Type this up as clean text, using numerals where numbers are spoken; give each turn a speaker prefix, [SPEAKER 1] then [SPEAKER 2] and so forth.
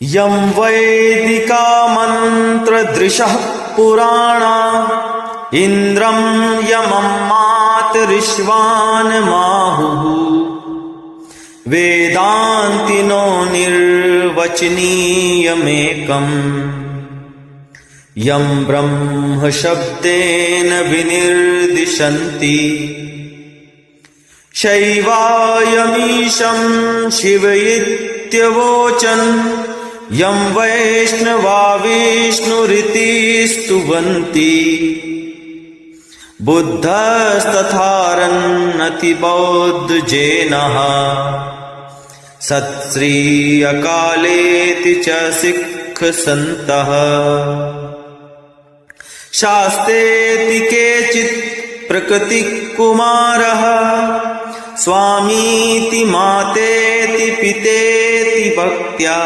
[SPEAKER 1] यं वैदिका मन्त्रदृशः पुराणा इन्द्रं यमं मातरिश्वानमाहुः वेदान्तिनो निर्वचनीयमेकम् यं ब्रह्मशब्देन विनिर्दिशन्ति शैवायमीशं शिवयित्यवोचन् यं वैष्णवा विष्णुरिति स्तुवन्ति बुद्धस्तथारन्नतिबौद्धजैनः सत्श्री अकालेति च सिक्खसन्तः शास्त्रेति केचित् प्रकृतिकुमारः स्वामीति मातेति पितेति भक्त्या